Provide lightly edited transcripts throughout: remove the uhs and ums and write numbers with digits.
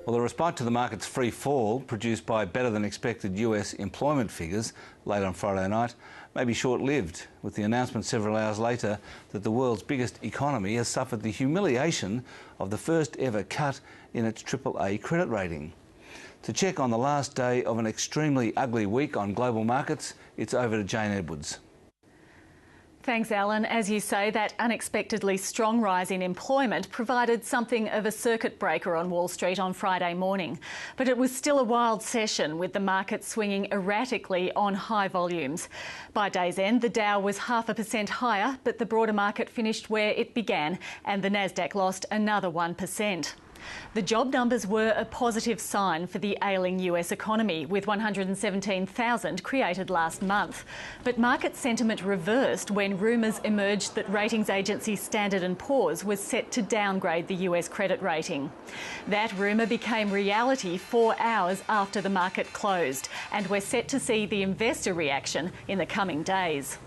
Well, the response to the market's free fall, produced by better than expected US employment figures late on Friday night, may be short-lived, with the announcement several hours later that the world's biggest economy has suffered the humiliation of the first ever cut in its AAA credit rating. To check on the last day of an extremely ugly week on global markets, it's over to Jayne Edwards. Thanks, Alan. As you say, that unexpectedly strong rise in employment provided something of a circuit breaker on Wall Street on Friday morning. But it was still a wild session, with the market swinging erratically on high volumes. By day's end, the Dow was 0.5% higher, but the broader market finished where it began, and the Nasdaq lost another 1%. The job numbers were a positive sign for the ailing US economy, with 117,000 created last month. But market sentiment reversed when rumours emerged that ratings agency Standard & Poor's was set to downgrade the US credit rating. That rumour became reality 4 hours after the market closed, and we're set to see the investor reaction in the coming days.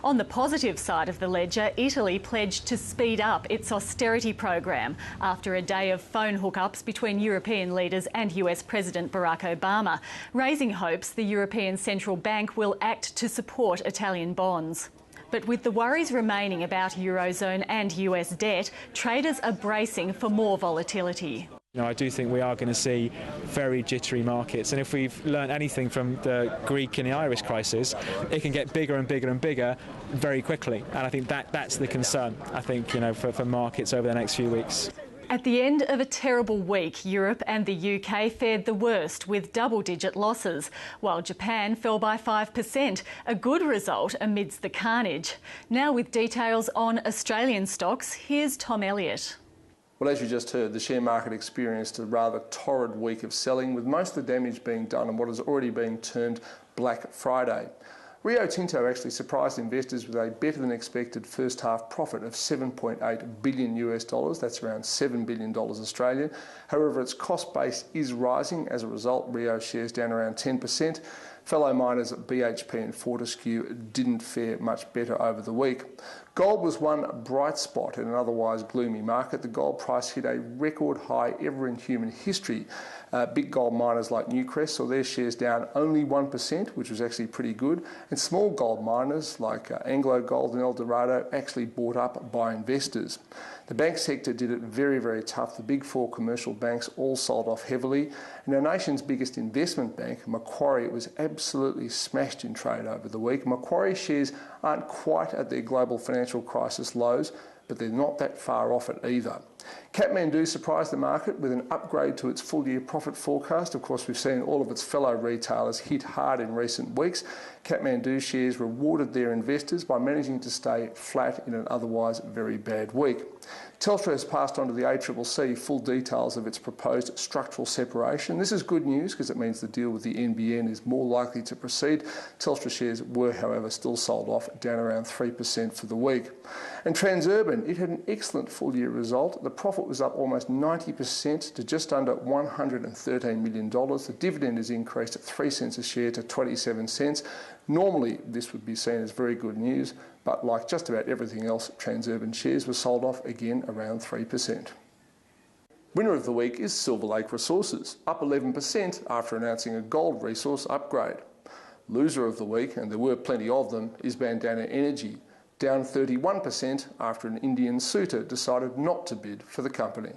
On the positive side of the ledger, Italy pledged to speed up its austerity program after a day of phone hookups between European leaders and US President Barack Obama, raising hopes the European Central Bank will act to support Italian bonds. But with the worries remaining about Eurozone and US debt, traders are bracing for more volatility. I do think we are going to see very jittery markets, and if we've learned anything from the Greek and the Irish crisis, it can get bigger and bigger and bigger very quickly, and I think that's the concern, I think, for markets over the next few weeks. At the end of a terrible week, Europe and the UK fared the worst, with double-digit losses, while Japan fell by 5%, a good result amidst the carnage. Now with details on Australian stocks, here's Tom Elliott. Well, as you just heard, the share market experienced a rather torrid week of selling, with most of the damage being done on what has already been termed Black Friday. Rio Tinto actually surprised investors with a better than expected first half profit of $7.8 billion US. That's around $7 billion Australian. However, its cost base is rising. As a result, Rio shares down around 10%. Fellow miners at BHP and Fortescue didn't fare much better over the week. Gold was one bright spot in an otherwise gloomy market. The gold price hit a record high ever in human history. Big gold miners like Newcrest saw their shares down only 1%, which was actually pretty good. And small gold miners like Anglo Gold and Eldorado actually bought up by investors. The bank sector did it very, very tough. The big four commercial banks all sold off heavily. And our nation's biggest investment bank, Macquarie, was absolutely smashed in trade over the week. Macquarie shares aren't quite at their global financial crisis lows, but they're not that far off it either. Kathmandu surprised the market with an upgrade to its full-year profit forecast. Of course, we've seen all of its fellow retailers hit hard in recent weeks. Kathmandu shares rewarded their investors by managing to stay flat in an otherwise very bad week. Telstra has passed on to the ACCC full details of its proposed structural separation. This is good news because it means the deal with the NBN is more likely to proceed. Telstra shares were, however, still sold off, down around 3% for the week. And Transurban, it had an excellent full-year result. The profit was up almost 90% to just under $113 million. The dividend is increased at 3 cents a share to 27 cents. Normally, this would be seen as very good news, but like just about everything else, Transurban shares were sold off again around 3%. Winner of the week is Silver Lake Resources, up 11% after announcing a gold resource upgrade. Loser of the week, and there were plenty of them, is Bandana Energy, down 31% after an Indian suitor decided not to bid for the company.